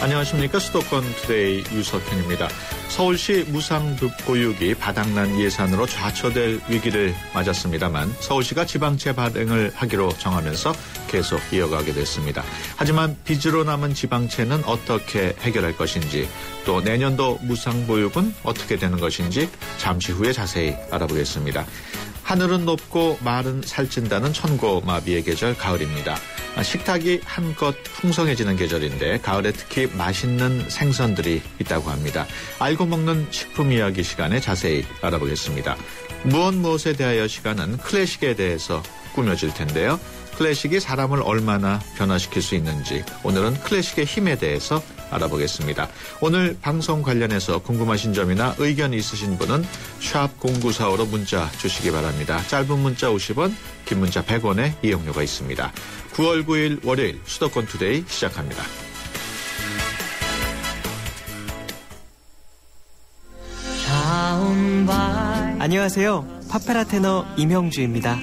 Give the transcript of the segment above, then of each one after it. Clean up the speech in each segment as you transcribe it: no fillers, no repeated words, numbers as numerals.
안녕하십니까. 수도권 투데이 유석현입니다. 서울시 무상보육이 바닥난 예산으로 좌초될 위기를 맞았습니다만 서울시가 지방채 발행을 하기로 정하면서 계속 이어가게 됐습니다. 하지만 빚으로 남은 지방채는 어떻게 해결할 것인지, 또 내년도 무상보육은 어떻게 되는 것인지 잠시 후에 자세히 알아보겠습니다. 하늘은 높고 말은 살찐다는 천고마비의 계절 가을입니다. 식탁이 한껏 풍성해지는 계절인데 가을에 특히 맛있는 생선들이 있다고 합니다. 알고 먹는 식품 이야기 시간에 자세히 알아보겠습니다. 무엇에 대하여 시간은 클래식에 대해서 꾸며질 텐데요. 클래식이 사람을 얼마나 변화시킬 수 있는지, 오늘은 클래식의 힘에 대해서 알아보겠습니다. 오늘 방송 관련해서 궁금하신 점이나 의견 있으신 분은 샵 0945로 문자 주시기 바랍니다. 짧은 문자 50원, 긴 문자 100원의 이용료가 있습니다. 9월 9일 월요일 수도권 투데이 시작합니다. 안녕하세요. 파페라 테너 임형주입니다.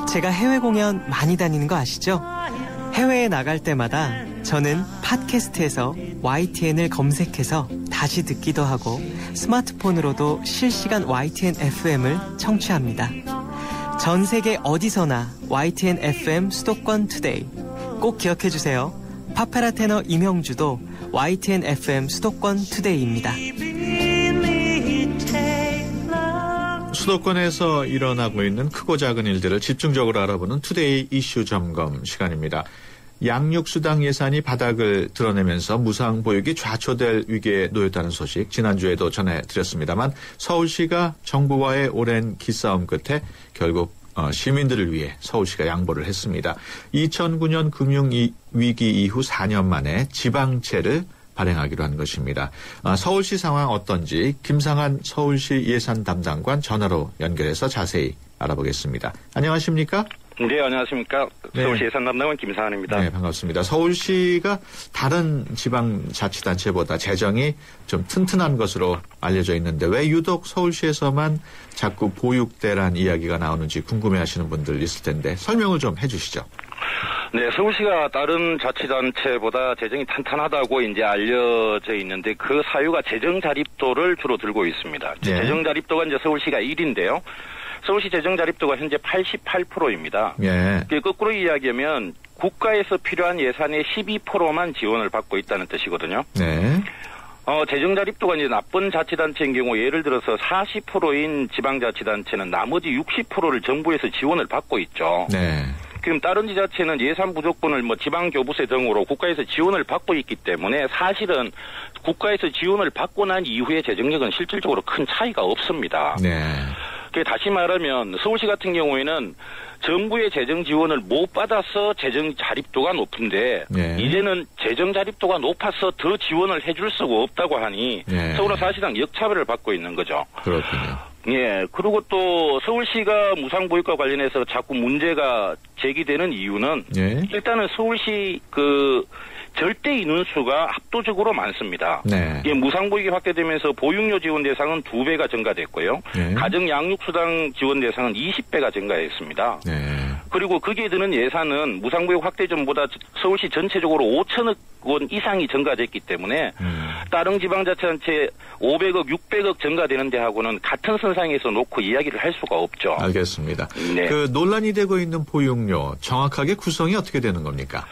제가 해외 공연 많이 다니는 거 아시죠? 해외에 나갈 때마다 저는 팟캐스트에서 YTN을 검색해서 다시 듣기도 하고 스마트폰으로도 실시간 YTN FM을 청취합니다. 전 세계 어디서나 YTN FM 수도권 투데이 꼭 기억해주세요. 파페라 테너 임형주도 YTN FM 수도권 투데이입니다. 수도권에서 일어나고 있는 크고 작은 일들을 집중적으로 알아보는 투데이 이슈 점검 시간입니다. 양육수당 예산이 바닥을 드러내면서 무상보육이 좌초될 위기에 놓였다는 소식 지난주에도 전해드렸습위다만 서울시가 정부와의 오랜 기싸움 끝에 결국 시민들을 위해 서울시가 양보를 했습니다. 2009년 금융위기 이후 4년 만에 지방채를 발행하기로 한 것입니다. 서울시 상황 어떤지 김상한 서울시 예산 담당관 전화로 연결해서 자세히 알아보겠습니다. 안녕하십니까? 네, 안녕하십니까. 네. 서울시 예산 담당관 김상한입니다. 네, 반갑습니다. 서울시가 다른 지방자치단체보다 재정이 좀 튼튼한 것으로 알려져 있는데 왜 유독 서울시에서만 자꾸 보육대란 이야기가 나오는지 궁금해하시는 분들 있을 텐데 설명을 좀 해주시죠. 네, 서울시가 다른 자치단체보다 재정이 탄탄하다고 이제 알려져 있는데 그 사유가 재정 자립도를 주로 들고 있습니다. 네. 재정 자립도가 이제 서울시가 1인데요. 서울시 재정 자립도가 현재 88%입니다. 예. 거꾸로 이야기하면 국가에서 필요한 예산의 12%만 지원을 받고 있다는 뜻이거든요. 네. 재정 자립도가 이제 나쁜 자치단체인 경우 예를 들어서 40%인 지방자치단체는 나머지 60%를 정부에서 지원을 받고 있죠. 네. 그럼 다른 지자체는 예산 부족분을 지방교부세 등으로 국가에서 지원을 받고 있기 때문에 사실은 국가에서 지원을 받고 난 이후의 재정력은 실질적으로 큰 차이가 없습니다. 네. 다시 말하면 서울시 같은 경우에는 정부의 재정 지원을 못 받아서 재정 자립도가 높은데 네. 이제는 재정 자립도가 높아서 더 지원을 해줄 수가 없다고 하니 네. 서울은 사실상 역차별을 받고 있는 거죠. 그렇군요. 예, 그리고 또 서울시가 무상보육과 관련해서 자꾸 문제가 제기되는 이유는 예. 일단은 서울시 절대 인원수가 압도적으로 많습니다. 네. 예, 무상보육이 확대되면서 보육료 지원 대상은 2배가 증가됐고요. 네. 가정 양육수당 지원 대상은 20배가 증가했습니다. 네. 그리고 거기에 드는 예산은 무상보육 확대 전보다 서울시 전체적으로 5천억 원 이상이 증가됐기 때문에 다른 지방자치단체 500억, 600억 증가되는 데하고는 같은 선상에서 놓고 이야기를 할 수가 없죠. 알겠습니다. 네. 논란이 되고 있는 보육료 정확하게 구성이 어떻게 되는 겁니까?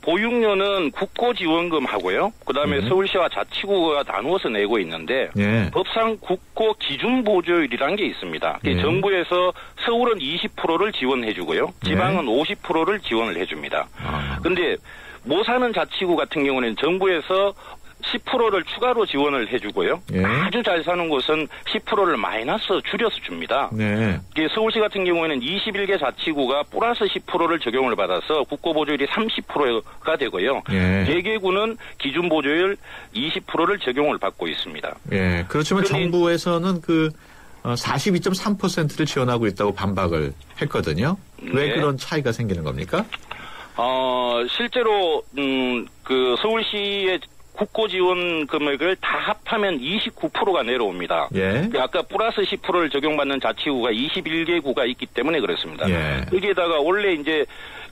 보육료는 국고지원금 하고요. 그다음에 서울시와 자치구가 나누어서 내고 있는데 예. 법상 국고 기준보조율이라는 게 있습니다. 예. 정부에서 서울은 20%를 지원해주고요. 지방은 50%를 지원을 해줍니다. 그런데 못 사는 자치구 같은 경우는 정부에서 10%를 추가로 지원을 해주고요. 예. 아주 잘 사는 곳은 10%를 마이너스 줄여서 줍니다. 네. 서울시 같은 경우에는 21개 자치구가 플러스 10%를 적용을 받아서 국고보조율이 30%가 되고요. 예. 4개구는 기준보조율 20%를 적용을 받고 있습니다. 예. 그렇지만 정부에서는 42.3%를 지원하고 있다고 반박을 했거든요. 왜 네. 그런 차이가 생기는 겁니까? 실제로 서울시의 국고 지원 금액을 다 합하면 29%가 내려옵니다. 예. 아까 플러스 10%를 적용받는 자치구가 21개구가 있기 때문에 그렇습니다. 예. 여기에다가 원래 이제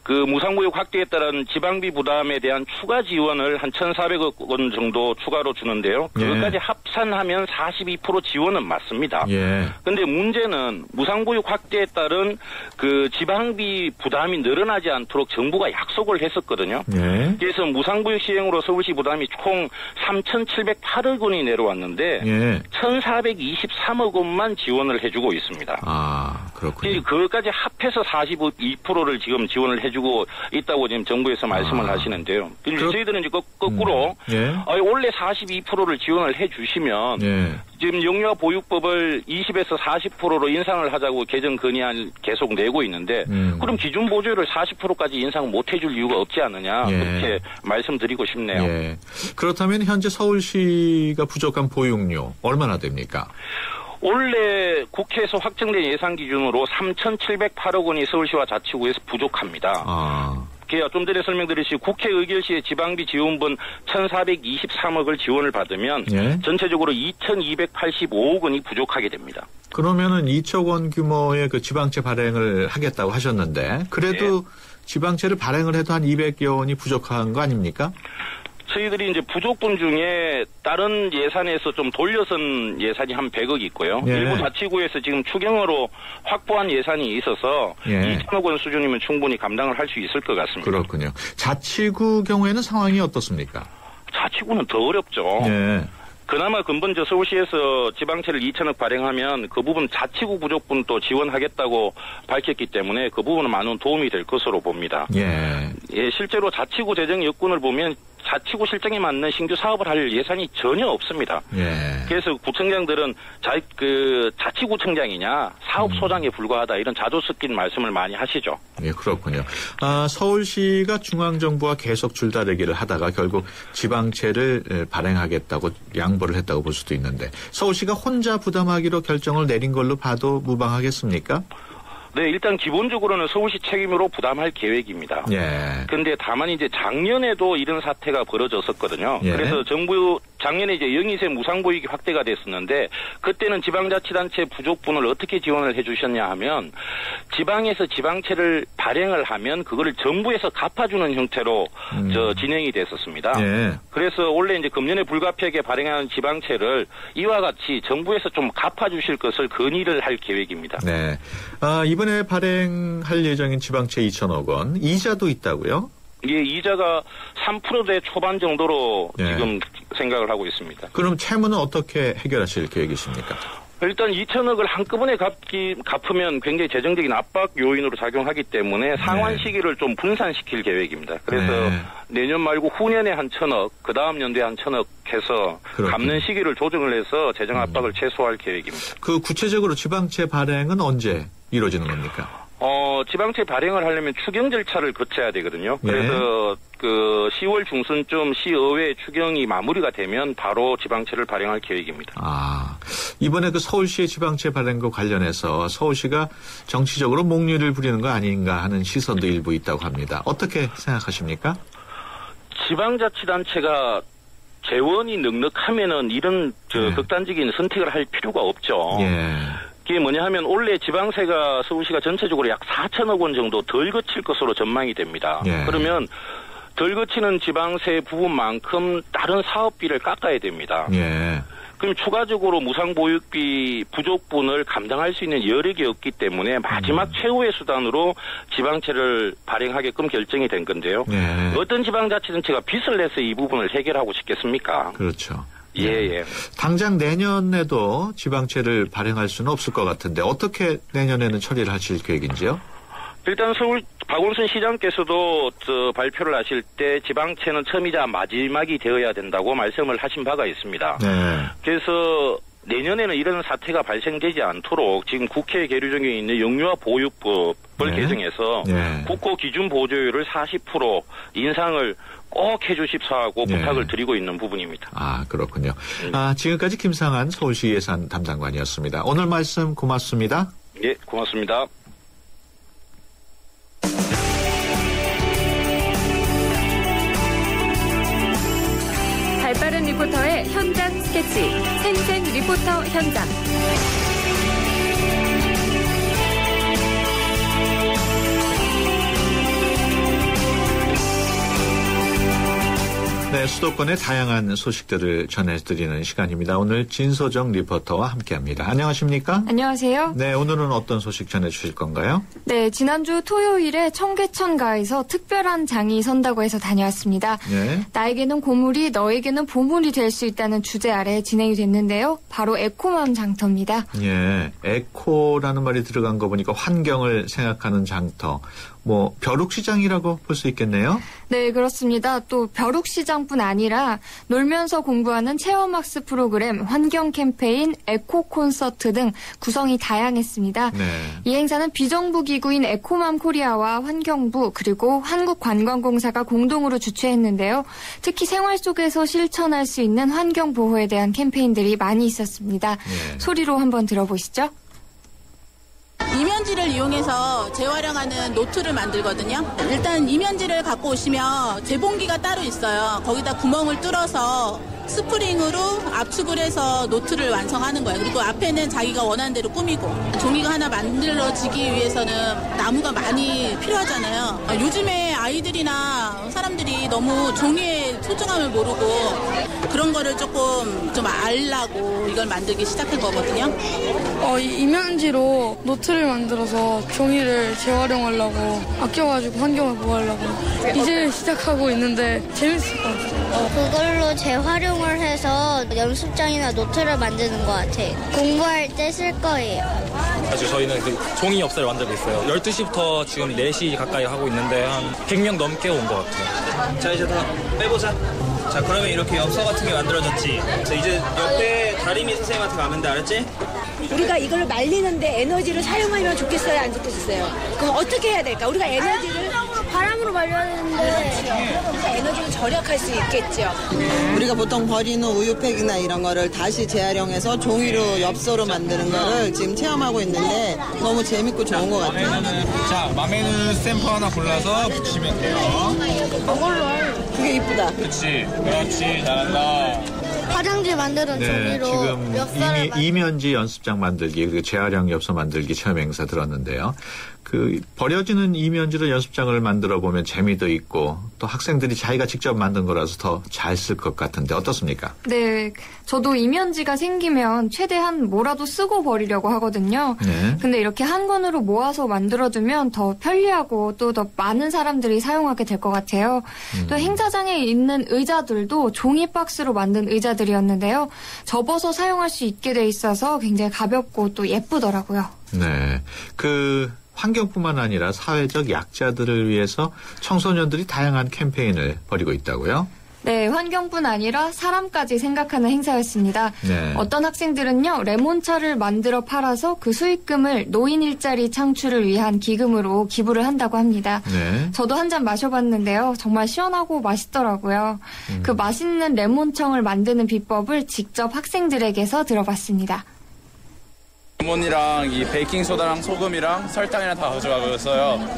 그 무상구역 확대에 따른 지방비 부담에 대한 추가 지원을 한 1,400억 원 정도 추가로 주는데요. 그것까지 합산하면 42% 지원은 맞습니다. 예. 근데 문제는 무상구역 확대에 따른 그 지방비 부담이 늘어나지 않도록 정부가 약속을 했었거든요. 예. 그래서 무상구역 시행으로 서울시 부담이 총 3,708억 원이 내려왔는데 예. 1,423억 원만 지원을 해주고 있습니다. 아, 그렇군요. 그것까지 합해서 42%를 지금 지원을 해주고 있다고 지금 정부에서 말씀을 하시는데요. 저희들은 이제 거꾸로 예. 원래 42%를 지원을 해주시면 예. 지금 영유아 보육법을 20에서 40%로 인상을 하자고 개정 건의안 계속 내고 있는데 그럼 기준 보조율을 40%까지 인상 못 해줄 이유가 없지 않느냐 예. 그렇게 말씀드리고 싶네요. 예. 그렇다면 현재 서울시가 부족한 보육료 얼마나 됩니까? 원래 국회에서 확정된 예산 기준으로 3,708억 원이 서울시와 자치구에서 부족합니다. 아. 좀 전에 설명드렸듯이 국회 의결시의 지방비 지원분 1,423억을 지원을 받으면 예. 전체적으로 2,285억 원이 부족하게 됩니다. 그러면은 2조 원 규모의 그 지방채 발행을 하겠다고 하셨는데 그래도 예. 지방채를 발행을 해도 한 200여 원이 부족한 거 아닙니까? 저희들이 이제 부족분 중에 다른 예산에서 좀 돌려선 예산이 한 100억 있고요. 예. 일부 자치구에서 지금 추경으로 확보한 예산이 있어서 예. 2천억 원 수준이면 충분히 감당을 할 수 있을 것 같습니다. 그렇군요. 자치구 경우에는 상황이 어떻습니까? 자치구는 더 어렵죠. 예. 그나마 근본적 서울시에서 지방채를 2천억 발행하면 그 부분 자치구 부족분도 지원하겠다고 밝혔기 때문에 그 부분은 많은 도움이 될 것으로 봅니다. 예. 예, 실제로 자치구 재정 여건을 보면 자치구 실정에 맞는 신규 사업을 할 예산이 전혀 없습니다. 예. 그래서 구청장들은 자치구청장이냐 사업소장에 불과하다 이런 자조 섞인 말씀을 많이 하시죠. 예, 그렇군요. 서울시가 중앙정부와 계속 줄다리기를 하다가 결국 지방채를 발행하겠다고 양보를 했다고 볼 수도 있는데 서울시가 혼자 부담하기로 결정을 내린 걸로 봐도 무방하겠습니까? 네, 일단 기본적으로는 서울시 책임으로 부담할 계획입니다. 예. 근데 다만 이제 작년에도 이런 사태가 벌어졌었거든요. 예. 그래서 정부 작년에 이제 영이세 무상보육이 확대가 됐었는데 그때는 지방자치단체 부족분을 어떻게 지원을 해주셨냐 하면 지방에서 지방채를 발행을 하면 그거를 정부에서 갚아주는 형태로 진행이 됐었습니다. 예. 그래서 원래 이제 금년에 불가피하게 발행한 지방채를 이와 같이 정부에서 좀 갚아주실 것을 건의를 할 계획입니다. 네. 이번에 발행할 예정인 지방채 2천억 원 이자도 있다고요? 예, 이자가 3%대 초반 정도로 예. 지금 생각을 하고 있습니다. 그럼 채무는 어떻게 해결하실 계획이십니까? 일단 2천억을 한꺼번에 갚으면 굉장히 재정적인 압박 요인으로 작용하기 때문에 상환 시기를 좀 분산시킬 계획입니다. 그래서 내년 말고 후년에 한 1,000억, 그 다음 연도에 한 1,000억 해서 그렇군요. 갚는 시기를 조정을 해서 재정 압박을 최소화할 계획입니다. 그 구체적으로 지방채 발행은 언제 이루어지는 겁니까? 지방채 발행을 하려면 추경 절차를 거쳐야 되거든요. 네. 그래서 그 10월 중순쯤 시의회 추경이 마무리가 되면 바로 지방채를 발행할 계획입니다. 이번에 그 서울시의 지방채 발행과 관련해서 서울시가 정치적으로 목리를 부리는 거 아닌가 하는 시선도 일부 있다고 합니다. 어떻게 생각하십니까? 지방자치단체가 재원이 넉넉하면은 이런 극단적인 선택을 할 필요가 없죠. 예. 그게 뭐냐 하면 원래 지방세가 서울시가 전체적으로 약 4천억 원 정도 덜 거칠 것으로 전망이 됩니다. 예. 그러면 덜 거치는 지방세 부분만큼 다른 사업비를 깎아야 됩니다. 예. 그럼 추가적으로 무상보육비 부족분을 감당할 수 있는 여력이 없기 때문에 마지막 최후의 수단으로 지방채를 발행하게끔 결정이 된 건데요. 예. 어떤 지방자치단체가 빚을 내서 이 부분을 해결하고 싶겠습니까? 그렇죠. 예. 당장 내년에도 지방채를 발행할 수는 없을 것 같은데 어떻게 내년에는 처리를 하실 계획인지요? 일단 서울 박원순 시장께서도 발표를 하실 때 지방채는 처음이자 마지막이 되어야 된다고 말씀을 하신 바가 있습니다. 네. 그래서 내년에는 이런 사태가 발생되지 않도록 지금 국회에 계류 중에 있는 영유아 보육법을 개정해서 국고 기준 보조율을 40% 인상을 꼭 해주십사 하고 부탁을 드리고 있는 부분입니다. 그렇군요. 지금까지 김상한 서울시 예산 담당관이었습니다. 오늘 말씀 고맙습니다. 예, 고맙습니다. 리포터의 현장 스케치, 생생 리포터 현장. 네, 수도권의 다양한 소식들을 전해드리는 시간입니다. 오늘 진소정 리포터와 함께합니다. 안녕하십니까? 안녕하세요. 네, 오늘은 어떤 소식 전해주실 건가요? 네, 지난주 토요일에 청계천가에서 특별한 장이 선다고 해서 다녀왔습니다. 네. 나에게는 고물이, 너에게는 보물이 될 수 있다는 주제 아래 진행이 됐는데요. 바로 에코맘 장터입니다. 예, 에코라는 말이 들어간 거 보니까 환경을 생각하는 장터. 뭐 벼룩시장이라고 볼 수 있겠네요. 네, 그렇습니다. 또 벼룩시장뿐 아니라 놀면서 공부하는 체험학습 프로그램, 환경 캠페인, 에코 콘서트 등 구성이 다양했습니다. 네. 이 행사는 비정부 기구인 에코맘 코리아와 환경부 그리고 한국관광공사가 공동으로 주최했는데요. 특히 생활 속에서 실천할 수 있는 환경 보호에 대한 캠페인들이 많이 있었습니다. 네. 소리로 한번 들어보시죠. 이면지를 이용해서 재활용하는 노트를 만들거든요. 일단 이면지를 갖고 오시면 재봉기가 따로 있어요. 거기다 구멍을 뚫어서 스프링으로 압축을 해서 노트를 완성하는 거예요. 그리고 앞에는 자기가 원하는 대로 꾸미고, 종이가 하나 만들어지기 위해서는 나무가 많이 필요하잖아요. 요즘에 아이들이나 사람들이 너무 종이의 소중함을 모르고 그런 거를 조금 좀 알라고 이걸 만들기 시작한 거거든요. 이면지로 노트를 만들어서 종이를 재활용하려고, 아껴가지고 환경을 보호하려고 이제 시작하고 있는데 재밌을 것 같아요. 그걸로 재활용을 해서 연습장이나 노트를 만드는 것 같아요. 공부할 때 쓸 거예요. 사실 저희는 그 종이 엽서를 만들고 있어요. 12시부터 지금 4시 가까이 하고 있는데 한 100명 넘게 온 것 같아요. 자, 이제 다 빼보자. 자, 그러면 이렇게 엽서 같은 게 만들어졌지. 자, 이제 옆에 다리미 선생님한테 가면 돼, 알았지? 우리가 이걸로 말리는데 에너지를 사용하면 좋겠어요, 안 좋겠어요? 그럼 어떻게 해야 될까? 우리가 에너지를 바람으로 말려야 되는데 그러니까 에너지를 절약할 수 있겠죠. 우리가 보통 버리는 우유팩이나 이런 거를 다시 재활용해서 종이로 엽서로 만드는 거를 지금 체험하고 있는데 너무 재밌고 좋은 것 같아요. 자, 맘에 드는 스탬프 하나 골라서 붙이면 돼요. 그게 이쁘다. 그렇지, 잘한다. 화장지 만드는 종이로 지금 엽서를 이면지 연습장 만들기, 그리고 재활용 엽서 만들기 체험 행사 들었는데요. 그 버려지는 이면지로 연습장을 만들어 보면 재미도 있고 또 학생들이 자기가 직접 만든 거라서 더 잘 쓸 것 같은데 어떻습니까? 네, 저도 이면지가 생기면 최대한 뭐라도 쓰고 버리려고 하거든요. 네. 근데 이렇게 한 권으로 모아서 만들어두면 더 편리하고 또 더 많은 사람들이 사용하게 될 것 같아요. 또 행사장에 있는 의자들도 종이 박스로 만든 의자들이었는데요. 접어서 사용할 수 있게 돼 있어서 굉장히 가볍고 또 예쁘더라고요. 네. 환경뿐만 아니라 사회적 약자들을 위해서 청소년들이 다양한 캠페인을 벌이고 있다고요? 네, 환경뿐 아니라 사람까지 생각하는 행사였습니다. 네. 어떤 학생들은요, 레몬차를 만들어 팔아서 그 수익금을 노인 일자리 창출을 위한 기금으로 기부를 한다고 합니다. 네. 저도 한 잔 마셔봤는데요. 정말 시원하고 맛있더라고요. 그 맛있는 레몬청을 만드는 비법을 직접 학생들에게서 들어봤습니다. 레몬이랑 이 베이킹소다랑 소금이랑 설탕이랑 다 가져가고요.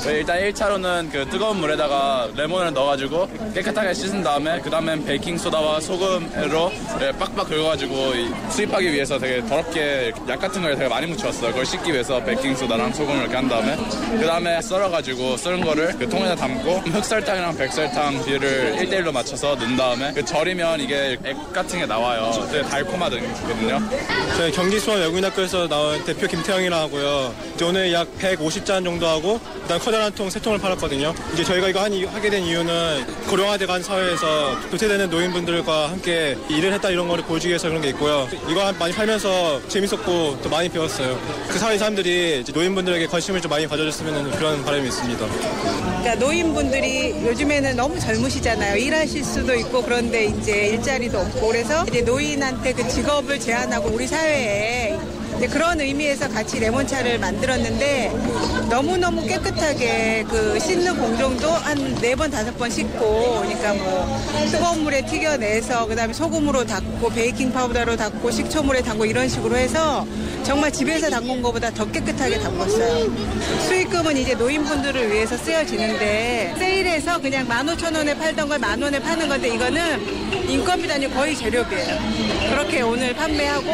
일단 1차로는 그 뜨거운 물에다가 레몬을 넣어가지고 깨끗하게 씻은 다음에 그 다음엔 베이킹소다와 소금으로 빡빡 긁어가지고 수입하기 위해서 되게 더럽게 약 같은 걸 되게 많이 묻혀왔어요. 그걸 씻기 위해서 베이킹소다랑 소금을 이렇게 한 다음에 그 다음에 썰어가지고 썰은 거를 그 통에다 담고 흑설탕이랑 백설탕 비율을 1대1로 맞춰서 넣은 다음에 절이면 이게 액 같은 게 나와요. 되게 달콤하거든요. 저희 경기수원 외국인학교에서 나온 대표 김태형이라 하고요. 이제 오늘 약 150잔 정도 하고 그다음 커다란 통 3통을 팔았거든요. 이제 저희가 이거 하게 된 이유는 고령화돼 간 사회에서 도태되는 노인분들과 함께 일을 했다 이런 거를 보여주기 위해서 그런 게 있고요. 이거 많이 팔면서 재밌었고 또 많이 배웠어요. 그 사회 사람들이 이제 노인분들에게 관심을 좀 많이 가져줬으면 그런 바람이 있습니다. 그러니까 노인분들이 요즘에는 너무 젊으시잖아요. 일하실 수도 있고 그런데 이제 일자리도 없고 그래서 이제 노인한테 그 직업을 제한하고 우리 사회에 그런 의미에서 같이 레몬차를 만들었는데 너무너무 깨끗하게 그 씻는 공정도 한 4번, 5번 씻고 그러니까 뭐 뜨거운 물에 튀겨내서 그다음에 소금으로 닦고 베이킹 파우더로 닦고 식초물에 담고 이런 식으로 해서 정말 집에서 담근 것보다 더 깨끗하게 담궜어요. 수익금은 이제 노인분들을 위해서 쓰여지는데 세일해서 그냥 15,000원에 팔던 걸 10,000원에 파는 건데 이거는 인건비 단위 거의 재료비예요. 그렇게 오늘 판매하고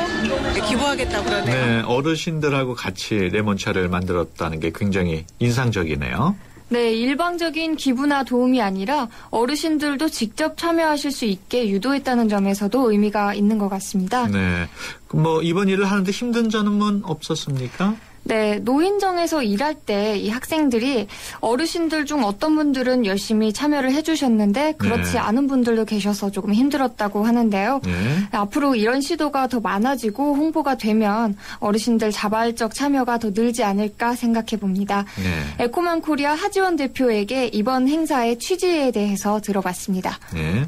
기부하겠다고 그러네요. 네, 어르신들하고 같이 레몬차를 만들었다는 게 굉장히 인상적이네요. 네, 일방적인 기부나 도움이 아니라 어르신들도 직접 참여하실 수 있게 유도했다는 점에서도 의미가 있는 것 같습니다. 네, 뭐 이번 일을 하는데 힘든 점은 없었습니까? 네, 노인정에서 일할 때 이 학생들이 어르신들 중 어떤 분들은 열심히 참여를 해주셨는데 그렇지 네. 않은 분들도 계셔서 조금 힘들었다고 하는데요. 네. 앞으로 이런 시도가 더 많아지고 홍보가 되면 어르신들 자발적 참여가 더 늘지 않을까 생각해 봅니다. 네. 에코맘 코리아 하지원 대표에게 이번 행사의 취지에 대해서 들어봤습니다. 네.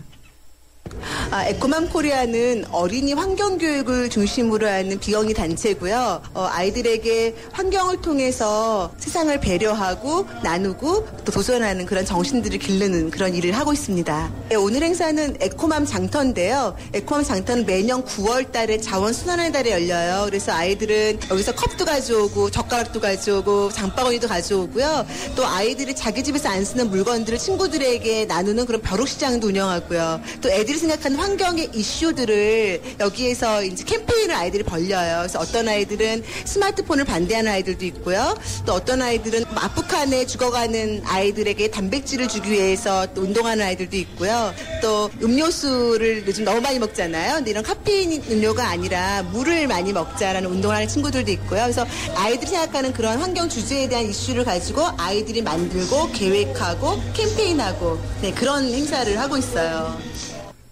에코맘 코리아는 어린이 환경교육을 중심으로 하는 비영리 단체고요. 아이들에게 환경을 통해서 세상을 배려하고 나누고 또 도전하는 그런 정신들을 기르는 그런 일을 하고 있습니다. 오늘 행사는 에코맘 장터인데요. 에코맘 장터는 매년 9월 달에 자원순환의 달에 열려요. 그래서 아이들은 여기서 컵도 가져오고 젓가락도 가져오고 장바구니도 가져오고요. 또 아이들이 자기 집에서 안 쓰는 물건들을 친구들에게 나누는 그런 벼룩시장도 운영하고요. 또 애들이 생각하는 환경의 이슈들을 여기에서 이제 캠페인을 아이들이 벌려요. 그래서 어떤 아이들은 스마트폰을 반대하는 아이들도 있고요. 또 어떤 아이들은 아프칸에 죽어가는 아이들에게 단백질을 주기 위해서 또 운동하는 아이들도 있고요. 또 음료수를 요즘 너무 많이 먹잖아요. 근데 이런 카페인 음료가 아니라 물을 많이 먹자라는 운동을 하는 친구들도 있고요. 그래서 아이들이 생각하는 그런 환경 주제에 대한 이슈를 가지고 아이들이 만들고 계획하고 캠페인하고 그런 행사를 하고 있어요.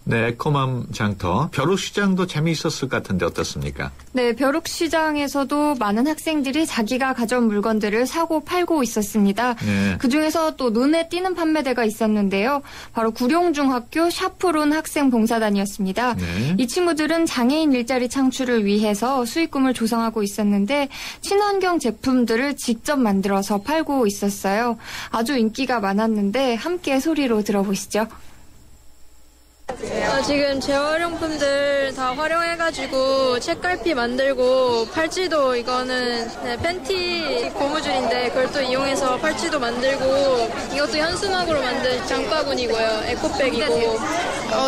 네, 에코맘 장터. 벼룩시장도 재미있었을 것 같은데 어떻습니까? 네, 벼룩시장에서도 많은 학생들이 자기가 가져온 물건들을 사고 팔고 있었습니다. 네. 그중에서 또 눈에 띄는 판매대가 있었는데요. 바로 구룡중학교 샤프론 학생봉사단이었습니다. 네. 이 친구들은 장애인 일자리 창출을 위해서 수익금을 조성하고 있었는데 친환경 제품들을 직접 만들어서 팔고 있었어요. 아주 인기가 많았는데 함께 소리로 들어보시죠. 지금 재활용품들 다 활용해가지고 책갈피 만들고 팔찌도 이거는 팬티 고무줄인데 그걸 또 이용해서 팔찌도 만들고 이것도 현수막으로 만든 장바구니고요. 에코백이고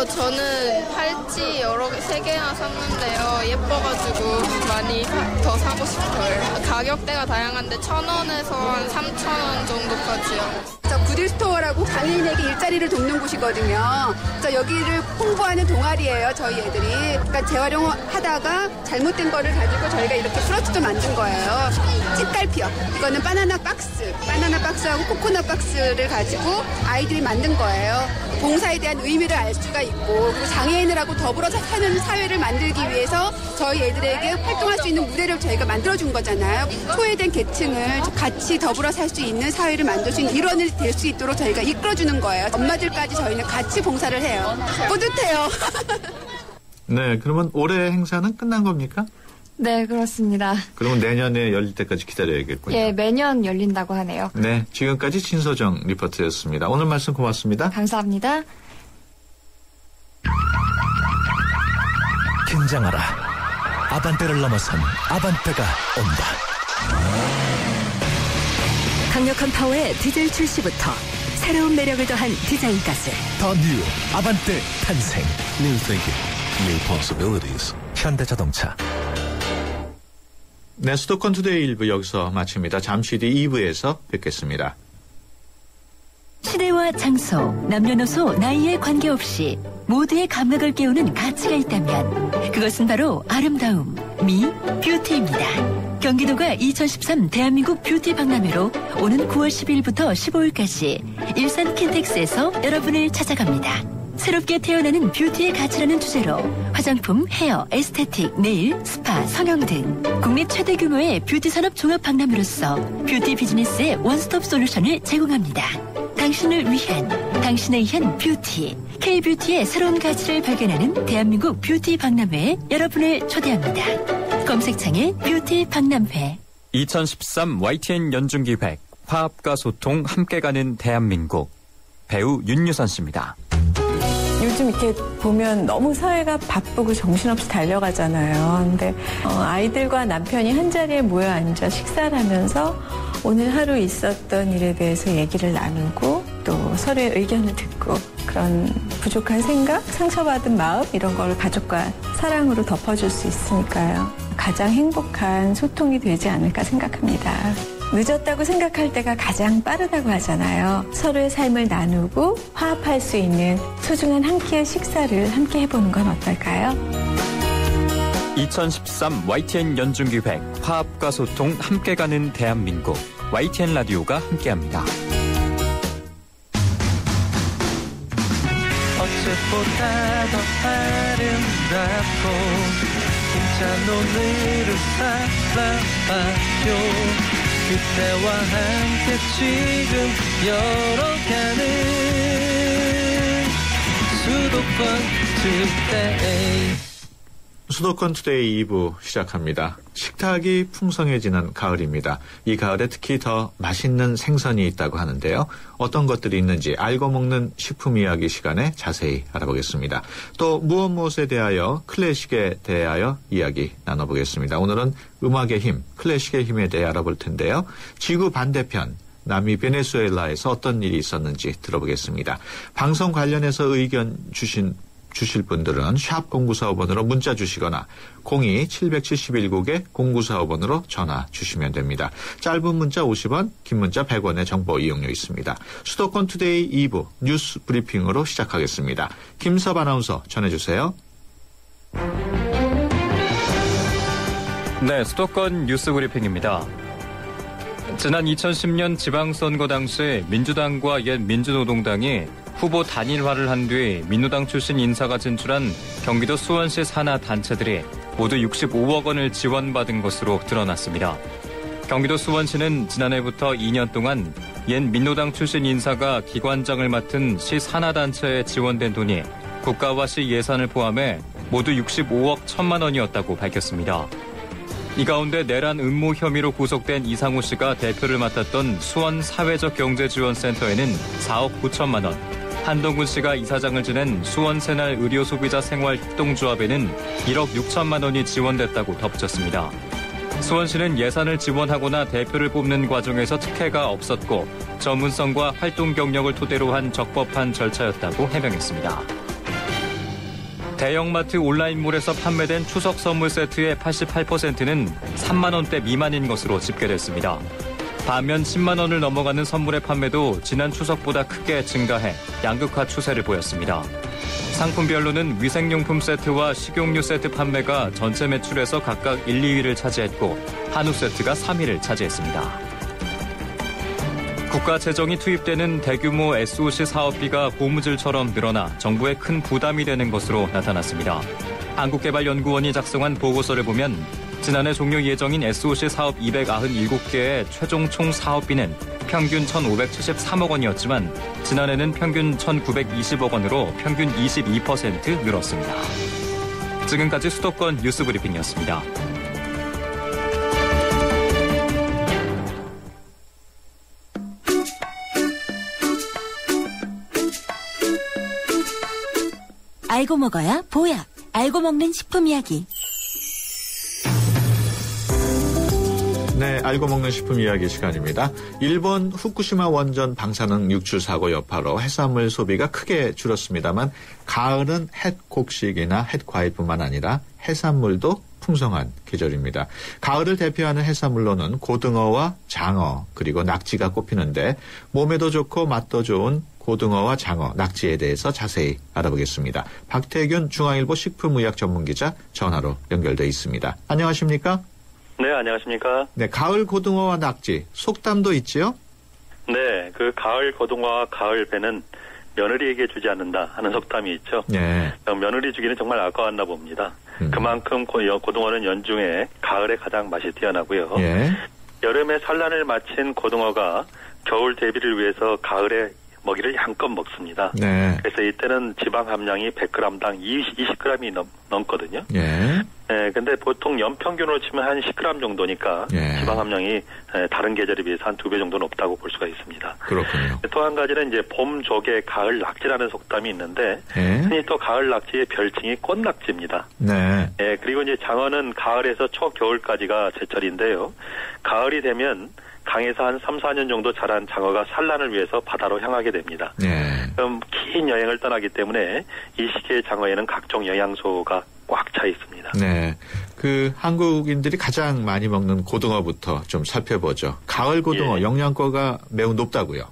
저는 팔찌 여러 개 3개나 샀는데요. 예뻐가지고 많이 더 사고 싶어요. 가격대가 다양한데 1,000원에서 한 3,000원 정도까지요. 구딜스토어라고 장애인에게 일자리를 돕는 곳이거든요. 그래서 여기를 홍보하는 동아리예요, 저희 애들이. 그러니까 재활용하다가 잘못된 거를 가지고 저희가 이렇게 프로츠도 만든 거예요. 찌깔피요. 이거는 바나나 박스하고 코코넛 박스를 가지고 아이들이 만든 거예요. 봉사에 대한 의미를 알 수가 있고 그리고 장애인들하고 더불어 사는 사회를 만들기 위해서 저희 애들에게 활동할 수 있는 무대를 저희가 만들어준 거잖아요. 소외된 계층을 같이 더불어 살 수 있는 사회를 만들 수 있는 일원이 될 수 있도록 저희가 이끌어주는 거예요. 엄마들까지 저희는 같이 봉사를 해요. 뿌듯해요. 네, 그러면 올해 행사는 끝난 겁니까? 네, 그렇습니다. 그러면 내년에 열릴 때까지 기다려야겠군요. 예, 매년 열린다고 하네요. 네, 지금까지 진서정 리포터였습니다. 오늘 말씀 고맙습니다. 감사합니다. 긴장하라. 아반떼를 넘어선 아반떼가 온다. 강력한 파워의 디젤 출시부터 새로운 매력을 더한 디자인까지 더 뉴 아반떼 탄생. New thinking, new possibilities. 현대자동차. 네, 수도권 투데이 1부 여기서 마칩니다. 잠시 뒤 2부에서 뵙겠습니다. 시대와 장소, 남녀노소, 나이에 관계없이 모두의 감각을 깨우는 가치가 있다면 그것은 바로 아름다움, 미, 뷰티입니다. 경기도가 2013 대한민국 뷰티 박람회로 오는 9월 10일부터 15일까지 일산 킨텍스에서 여러분을 찾아갑니다. 새롭게 태어나는 뷰티의 가치라는 주제로 화장품, 헤어, 에스테틱, 네일, 스파, 성형 등 국내 최대 규모의 뷰티 산업 종합 박람회로서 뷰티 비즈니스의 원스톱 솔루션을 제공합니다. 당신을 위한, 당신에 의한 뷰티, K-뷰티의 새로운 가치를 발견하는 대한민국 뷰티 박람회에 여러분을 초대합니다. 검색창에 뷰티 박람회. 2013 YTN 연중기획 화합과 소통 함께 가는 대한민국. 배우 윤유선 씨입니다. 요즘 이렇게 보면 너무 사회가 바쁘고 정신없이 달려가잖아요. 근데 아이들과 남편이 한자리에 모여 앉아 식사를 하면서 오늘 하루 있었던 일에 대해서 얘기를 나누고 또 서로의 의견을 듣고 그런 부족한 생각, 상처받은 마음 이런 걸 가족과 사랑으로 덮어줄 수 있으니까요. 가장 행복한 소통이 되지 않을까 생각합니다. 늦었다고 생각할 때가 가장 빠르다고 하잖아요. 서로의 삶을 나누고 화합할 수 있는 소중한 한 끼의 식사를 함께 해보는 건 어떨까요? 2013 YTN 연중기획 화합과 소통 함께 가는 대한민국. YTN 라디오가 함께합니다. 어제보다 더 아름답고 힘찬 오늘을 살아봐요. 그때와 함께 지금 열어가는 수도권 투데이. 수도권 투데이 2부 시작합니다. 식탁이 풍성해지는 가을입니다. 이 가을에 특히 더 맛있는 생선이 있다고 하는데요. 어떤 것들이 있는지 알고 먹는 식품 이야기 시간에 자세히 알아보겠습니다. 또 무엇에 대하여 클래식에 대하여 이야기 나눠보겠습니다. 오늘은 음악의 힘, 클래식의 힘에 대해 알아볼 텐데요. 지구 반대편 남미 베네수엘라에서 어떤 일이 있었는지 들어보겠습니다. 방송 관련해서 의견 주실 분들은 샵 0945번으로 문자 주시거나 02-771국에 0945번으로 전화 주시면 됩니다. 짧은 문자 50원, 긴 문자 100원의 정보 이용료 있습니다. 수도권 투데이 2부 뉴스 브리핑으로 시작하겠습니다. 김섭 아나운서 전해주세요. 네, 수도권 뉴스 브리핑입니다. 지난 2010년 지방선거 당시 민주당과 옛 민주노동당이 후보 단일화를 한 뒤 민노당 출신 인사가 진출한 경기도 수원시 산하 단체들이 모두 65억 원을 지원받은 것으로 드러났습니다. 경기도 수원시는 지난해부터 2년 동안 옛 민노당 출신 인사가 기관장을 맡은 시 산하 단체에 지원된 돈이 국가와 시 예산을 포함해 모두 65억 1천만 원이었다고 밝혔습니다. 이 가운데 내란 음모 혐의로 구속된 이상호 씨가 대표를 맡았던 수원 사회적 경제지원센터에는 4억 9천만 원, 한동근 씨가 이사장을 지낸 수원 새날 의료소비자 생활협동조합에는 1억 6천만 원이 지원됐다고 덧붙였습니다. 수원시는 예산을 지원하거나 대표를 뽑는 과정에서 특혜가 없었고 전문성과 활동 경력을 토대로 한 적법한 절차였다고 해명했습니다. 대형마트 온라인몰에서 판매된 추석 선물 세트의 88%는 3만 원대 미만인 것으로 집계됐습니다. 반면 10만 원을 넘어가는 선물의 판매도 지난 추석보다 크게 증가해 양극화 추세를 보였습니다. 상품별로는 위생용품 세트와 식용유 세트 판매가 전체 매출에서 각각 1, 2위를 차지했고 한우 세트가 3위를 차지했습니다. 국가 재정이 투입되는 대규모 SOC 사업비가 고무줄처럼 늘어나 정부에 큰 부담이 되는 것으로 나타났습니다. 한국개발연구원이 작성한 보고서를 보면 지난해 종료 예정인 SOC 사업 297개의 최종 총 사업비는 평균 1,573억 원이었지만 지난해는 평균 1,920억 원으로 평균 22% 늘었습니다. 지금까지 수도권 뉴스 브리핑이었습니다. 알고 먹어야 보약. 알고 먹는 식품 이야기. 네, 알고 먹는 식품 이야기 시간입니다. 일본 후쿠시마 원전 방사능 유출 사고 여파로 해산물 소비가 크게 줄었습니다만 가을은 햇 곡식이나 햇 과일뿐만 아니라 해산물도 풍성한 계절입니다. 가을을 대표하는 해산물로는 고등어와 장어 그리고 낙지가 꼽히는데 몸에도 좋고 맛도 좋은 고등어와 장어, 낙지에 대해서 자세히 알아보겠습니다. 박태균 중앙일보 식품의학 전문기자 전화로 연결돼 있습니다. 안녕하십니까? 네, 안녕하십니까? 네, 가을 고등어와 낙지, 속담도 있지요? 네, 그 가을 고등어와 가을 배는 며느리에게 주지 않는다 하는 속담이 있죠. 네. 며느리 주기는 정말 아까웠나 봅니다. 그만큼 고등어는 연중에 가을에 가장 맛이 뛰어나고요. 예. 여름에 산란을 마친 고등어가 겨울 대비를 위해서 가을에 먹이를 양껏 먹습니다. 네. 그래서 이때는 지방 함량이 100g당 20g이 넘거든요. 예. 네, 근데 보통 연평균으로 치면 한 10g 정도니까 예. 지방 함량이 다른 계절에 비해서 한 2배 정도 높다고 볼 수가 있습니다. 그렇군요. 또 한 가지는 이제 봄 조개, 가을 낙지라는 속담이 있는데 예. 흔히 또 가을 낙지의 별칭이 꽃낙지입니다. 네. 예, 그리고 이제 장어는 가을에서 초겨울까지가 제철인데요. 가을이 되면 강에서 한 3, 4년 정도 자란 장어가 산란을 위해서 바다로 향하게 됩니다. 네. 그럼 긴 여행을 떠나기 때문에 이 시기의 장어에는 각종 영양소가 꽉 차 있습니다. 네. 그 한국인들이 가장 많이 먹는 고등어부터 좀 살펴보죠. 가을 고등어 예. 영양가가 매우 높다고요.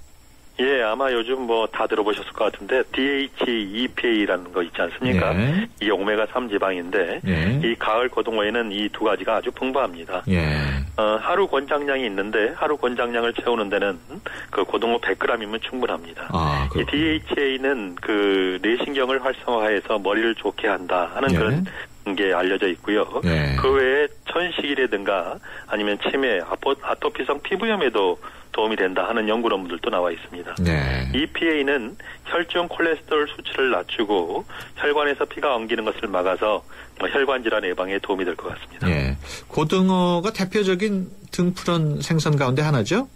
예, 아마 요즘 뭐 다 들어보셨을 것 같은데 DHEPA라는 거 있지 않습니까? 예. 이게 오메가3 지방인데 예. 이 가을 고등어에는 이 두 가지가 아주 풍부합니다. 예. 하루 권장량이 있는데 하루 권장량을 채우는 데는 그 고등어 100g이면 충분합니다. 아, 이 DHA는 그 뇌신경을 활성화해서 머리를 좋게 한다 하는 예. 그런 게 알려져 있고요. 예. 그 외에 천식이라든가 아니면 치매, 아토피성 피부염에도 도움이 된다 하는 연구 논문들도 나와 있습니다. 네. EPA는 혈중 콜레스테롤 수치를 낮추고 혈관에서 피가 엉기는 것을 막아서 혈관 질환 예방에 도움이 될 것 같습니다. 예. 고등어가 대표적인 등푸른 생선 가운데 하나죠?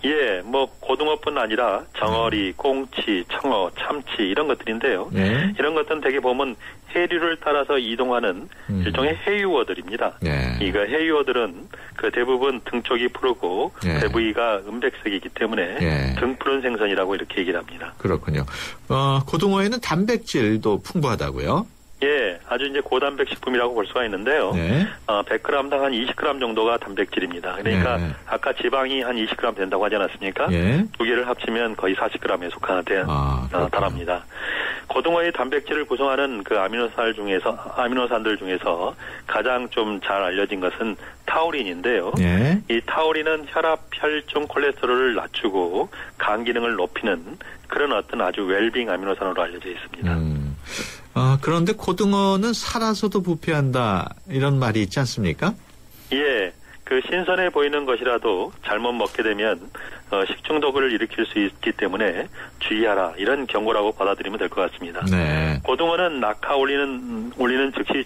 예, 뭐 고등어뿐 아니라 정어리, 꽁치, 청어, 참치 이런 것들인데요. 네. 이런 것들은 대개 보면 해류를 따라서 이동하는 일종의 해유어들입니다. 네. 이거 해유어들은 그 대부분 등 쪽이 푸르고 네. 배 부위가 은백색이기 때문에 네. 등푸른 생선이라고 이렇게 얘기를 합니다. 그렇군요. 고등어에는 단백질도 풍부하다고요? 예, 아주 이제 고단백 식품이라고 볼 수가 있는데요. 네. 100g당 한 20g 정도가 단백질입니다. 그러니까 네. 아까 지방이 한 20g 된다고 하지 않았습니까? 예. 두 개를 합치면 거의 40g에 속하는 데 달합니다. 고등어의 단백질을 구성하는 그 아미노산들 중에서 가장 좀 잘 알려진 것은 타우린인데요. 예. 이 타우린은 혈압, 혈중 콜레스테롤을 낮추고 간 기능을 높이는 그런 어떤 아주 웰빙 아미노산으로 알려져 있습니다. 그런데 고등어는 살아서도 부패한다 이런 말이 있지 않습니까? 예, 그 신선해 보이는 것이라도 잘못 먹게 되면 식중독을 일으킬 수 있기 때문에 주의하라 이런 경고라고 받아들이면 될 것 같습니다. 네. 고등어는 낙하 올리는 즉시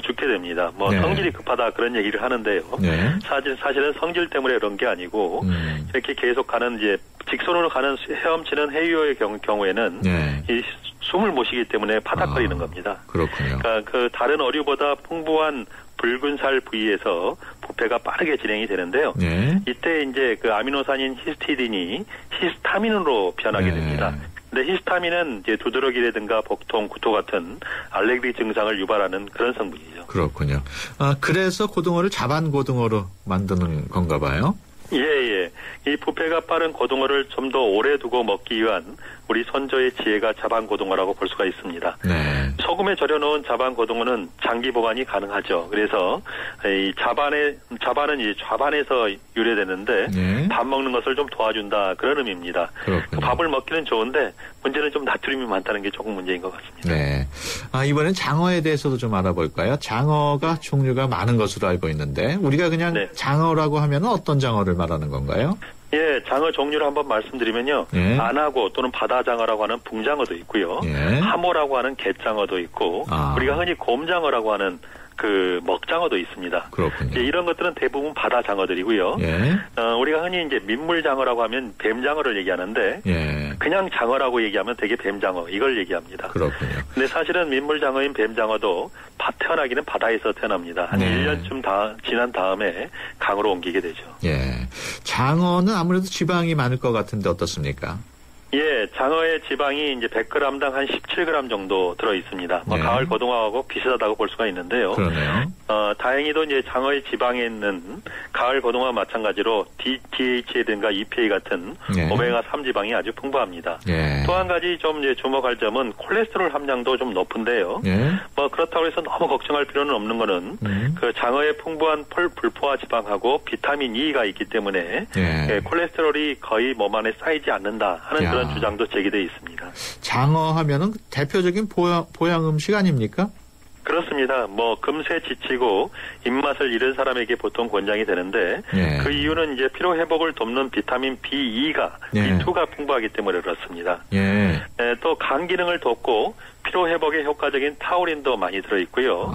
죽게 됩니다. 뭐 네. 성질이 급하다 그런 얘기를 하는데요. 네. 사실은 성질 때문에 그런 게 아니고 이렇게 계속 가는 이제 직선으로 가는 헤엄치는 해유어의 경우에는 네. 이 숨을 못 쉬기 때문에 파닥거리는 겁니다. 그렇군요. 그러니까 그 다른 어류보다 풍부한 붉은 살 부위에서 부패가 빠르게 진행이 되는데요. 네. 이때 이제 그 아미노산인 히스티딘이 히스타민으로 변하게 네. 됩니다. 근데 히스타민은 이제 두드러기라든가 복통, 구토 같은 알레르기 증상을 유발하는 그런 성분이죠. 그렇군요. 그래서 고등어를 자반 고등어로 만드는 건가 봐요. 예. 이 부패가 빠른 고등어를 좀 더 오래 두고 먹기 위한 우리 선조의 지혜가 자반 고등어라고 볼 수가 있습니다. 네. 소금에 절여놓은 자반 고등어는 장기 보관이 가능하죠. 그래서 이 자반은 이제 좌반에서 유래되는데 네. 밥 먹는 것을 좀 도와준다 그런 의미입니다. 그렇군요. 밥을 먹기는 좋은데 문제는 좀 나트륨이 많다는 게 조금 문제인 것 같습니다. 네. 이번엔 장어에 대해서도 좀 알아볼까요? 장어가 종류가 많은 것으로 알고 있는데 우리가 그냥 네. 장어라고 하면 어떤 장어를 말하는 건가요? 예, 장어 종류를 한번 말씀드리면요. 예. 안하고 또는 바다장어라고 하는 붕장어도 있고요. 예. 하모라고 하는 갯장어도 있고 우리가 흔히 곰장어라고 하는 그 먹장어도 있습니다. 그렇군요. 이런 것들은 대부분 바다장어들이고요. 예. 우리가 흔히 이제 민물장어라고 하면 뱀장어를 얘기하는데 예. 그냥 장어라고 얘기하면 되게 뱀장어 이걸 얘기합니다. 그렇군요. 근데 사실은 민물장어인 뱀장어도 태어나기는 바다에서 태어납니다. 한 네. 1년쯤 지난 다음에 강으로 옮기게 되죠. 예. 장어는 아무래도 지방이 많을 것 같은데 어떻습니까? 예, 장어의 지방이 이제 100g당 한 17g 정도 들어 있습니다. 네. 가을 고등어하고 비슷하다고 볼 수가 있는데요. 그러네요. 다행히도 이제 장어의 지방에 있는 가을 고등어와 마찬가지로 DHA든가 EPA 같은 네. 오메가3 지방이 아주 풍부합니다. 예. 또 한 가지 좀 이제 주목할 점은 콜레스테롤 함량도 좀 높은데요. 예. 뭐 그렇다고 해서 너무 걱정할 필요는 없는 거는 그 장어의 풍부한 불포화 지방하고 비타민 E가 있기 때문에 예. 콜레스테롤이 거의 몸 안에 쌓이지 않는다 하는 야. 그런 주장도 제기되어 있습니다. 장어 하면은 대표적인 보양 음식 아닙니까? 그렇습니다. 뭐 금세 지치고 입맛을 잃은 사람에게 보통 권장이 되는데 예. 그 이유는 이제 피로 회복을 돕는 비타민 B2가 예. B2가 풍부하기 때문에 그렇습니다. 예. 또 간 기능을 돕고 피로 회복에 효과적인 타우린도 많이 들어 있고요.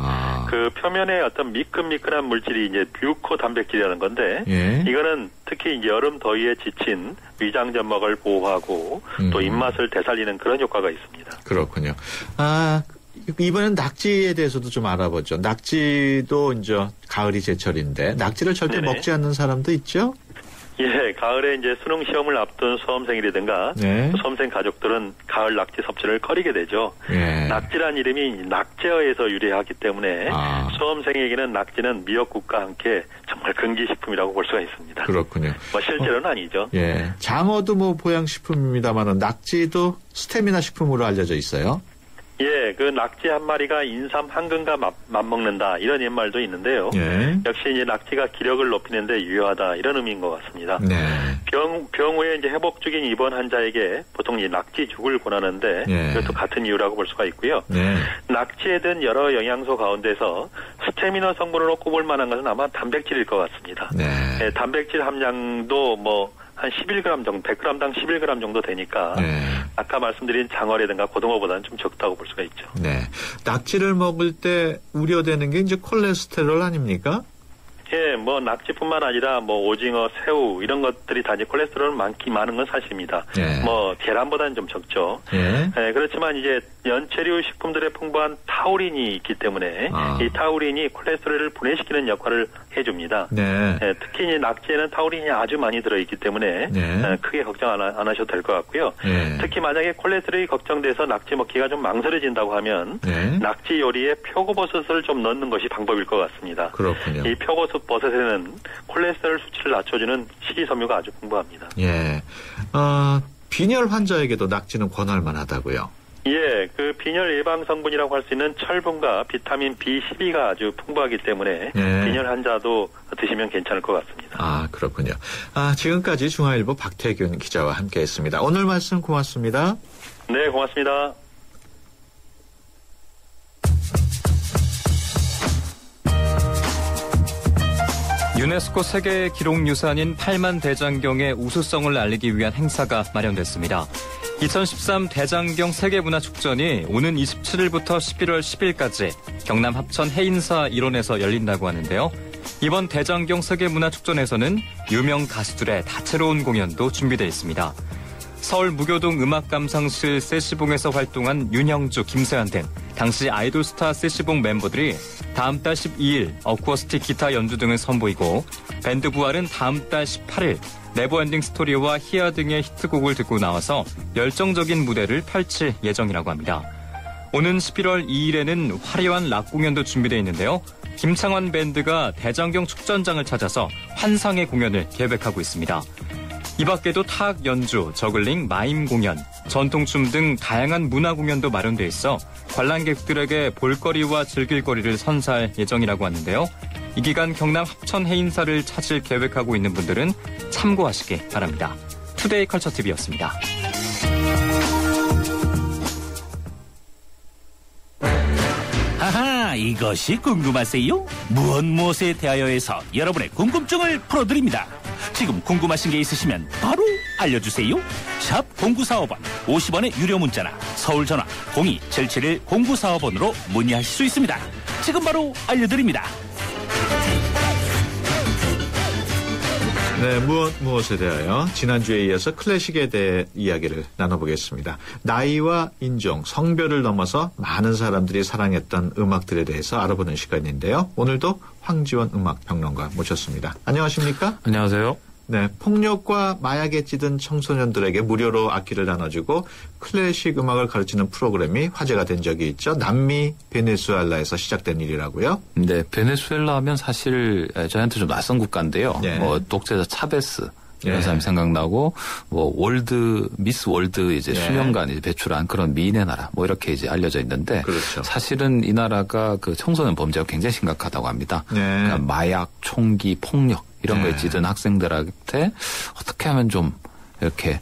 그 표면에 어떤 미끈미끈한 물질이 이제 뷰코 단백질이라는 건데 예. 이거는 특히 이제 여름 더위에 지친 위장 점막을 보호하고 또 입맛을 되살리는 그런 효과가 있습니다. 그렇군요. 이번엔 낙지에 대해서도 좀 알아보죠. 낙지도 이제 가을이 제철인데 낙지를 절대 네네. 먹지 않는 사람도 있죠? 예, 가을에 이제 수능 시험을 앞둔 수험생이라든가 네. 수험생 가족들은 가을 낙지 섭취를 꺼리게 되죠. 예. 낙지란 이름이 낙제어에서 유래하기 때문에 수험생에게는 낙지는 미역국과 함께 정말 금기식품이라고 볼 수가 있습니다. 그렇군요. 뭐 실제로는 아니죠. 예. 장어도 뭐 보양식품입니다만은 낙지도 스태미나 식품으로 알려져 있어요. 예, 그 낙지 한 마리가 인삼 한 근과 맞먹는다 이런 옛말도 있는데요. 예. 역시 이제 낙지가 기력을 높이는데 유효하다 이런 의미인 것 같습니다. 네. 병 후에 이제 회복 중인 입원 환자에게 보통 이 낙지죽을 권하는데 예. 이것도 같은 이유라고 볼 수가 있고요. 네. 낙지에 든 여러 영양소 가운데서 스테미너 성분으로 꼽을 만한 것은 아마 단백질일 것 같습니다. 네. 예, 단백질 함량도 뭐 한 11g 정도, 100g당 11g 정도 되니까 네. 아까 말씀드린 장어라든가 고등어보다는 좀 적다고 볼 수가 있죠. 네. 낙지를 먹을 때 우려되는 게 이제 콜레스테롤 아닙니까? 예, 뭐 낙지뿐만 아니라 뭐 오징어, 새우 이런 것들이 다 이제 콜레스테롤 많은 건 사실입니다. 예. 뭐 계란보다는 좀 적죠. 예. 예, 그렇지만 이제 연체류 식품들에 풍부한 타우린이 있기 때문에 이 타우린이 콜레스테롤을 분해시키는 역할을 해줍니다. 네. 예, 특히 이 낙지에는 타우린이 아주 많이 들어있기 때문에 네. 크게 걱정 안 하셔도 될 것 같고요. 네. 특히 만약에 콜레스테롤이 걱정돼서 낙지 먹기가 좀 망설여진다고 하면 네. 낙지 요리에 표고버섯을 좀 넣는 것이 방법일 것 같습니다. 그렇군요. 이 표고버섯에는 콜레스테롤 수치를 낮춰주는 식이섬유가 아주 풍부합니다. 예. 빈혈 환자에게도 낙지는 권할 만하다고요. 예, 그 빈혈 예방 성분이라고 할 수 있는 철분과 비타민 B12가 아주 풍부하기 때문에 예. 빈혈 환자도 드시면 괜찮을 것 같습니다. 아, 그렇군요. 지금까지 중앙일보 박태균 기자와 함께했습니다. 오늘 말씀 고맙습니다. 네, 고맙습니다. 유네스코 세계 기록유산인 8만 대장경의 우수성을 알리기 위한 행사가 마련됐습니다. 2013 대장경 세계문화축전이 오는 27일부터 11월 10일까지 경남 합천 해인사 일원에서 열린다고 하는데요. 이번 대장경 세계문화축전에서는 유명 가수들의 다채로운 공연도 준비되어 있습니다. 서울 무교동 음악감상실 세시봉에서 활동한 윤형주, 김세환 등 당시 아이돌스타 세시봉 멤버들이 다음 달 12일 어쿠어스틱 기타 연주 등을 선보이고 밴드 부활은 다음 달 18일 네버엔딩 스토리와 히어 등의 히트곡을 듣고 나와서 열정적인 무대를 펼칠 예정이라고 합니다. 오는 11월 2일에는 화려한 락 공연도 준비되어 있는데요. 김창완 밴드가 대장경 축전장을 찾아서 환상의 공연을 계획하고 있습니다. 이 밖에도 타악 연주, 저글링, 마임 공연, 전통춤 등 다양한 문화 공연도 마련돼 있어 관람객들에게 볼거리와 즐길거리를 선사할 예정이라고 하는데요. 이 기간 경남 합천 해인사를 찾을 계획하고 있는 분들은 참고하시기 바랍니다. 투데이 컬처TV였습니다. 하하, 이것이 궁금하세요? 무엇에 대하여에서 여러분의 궁금증을 풀어드립니다. 지금 궁금하신 게 있으시면 바로 알려주세요. 샵 0945번 50원의 유료 문자나 서울 전화 02-771-0945번으로 문의하실 수 있습니다. 지금 바로 알려드립니다. 네, 무엇에 대하여 지난주에 이어서 클래식에 대해 이야기를 나눠보겠습니다. 나이와 인종, 성별을 넘어서 많은 사람들이 사랑했던 음악들에 대해서 알아보는 시간인데요. 오늘도 황지원 음악평론가 모셨습니다. 안녕하십니까? 안녕하세요. 네, 폭력과 마약에 찌든 청소년들에게 무료로 악기를 나눠주고 클래식 음악을 가르치는 프로그램이 화제가 된 적이 있죠. 남미 베네수엘라에서 시작된 일이라고요? 네, 베네수엘라 하면 사실 저한테 좀 낯선 국가인데요. 네. 독재자 차베스 이런 네. 사람이 생각나고 미스 월드 이제 네. 수년간 이제 배출한 그런 미인의 나라 이렇게 이제 알려져 있는데 그렇죠. 사실은 이 나라가 그 청소년 범죄가 굉장히 심각하다고 합니다. 네. 그러니까 마약, 총기, 폭력 이런 거에 찌든 학생들한테 어떻게 하면 좀 이렇게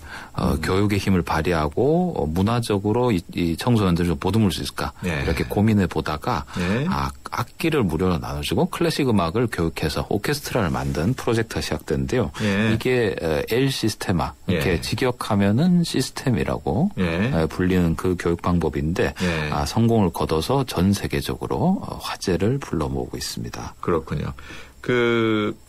교육의 힘을 발휘하고 문화적으로 이 청소년들을 좀 보듬을 수 있을까 네. 이렇게 고민해 보다가 네. 악기를 무료로 나눠주고 클래식 음악을 교육해서 오케스트라를 만든 프로젝트가 시작됐는데요. 네. 이게 엘 시스테마 이렇게 네. 직역하면은 시스템이라고 네. 불리는 그 교육 방법인데 네. 성공을 거둬서 전 세계적으로 화제를 불러 모으고 있습니다. 그렇군요.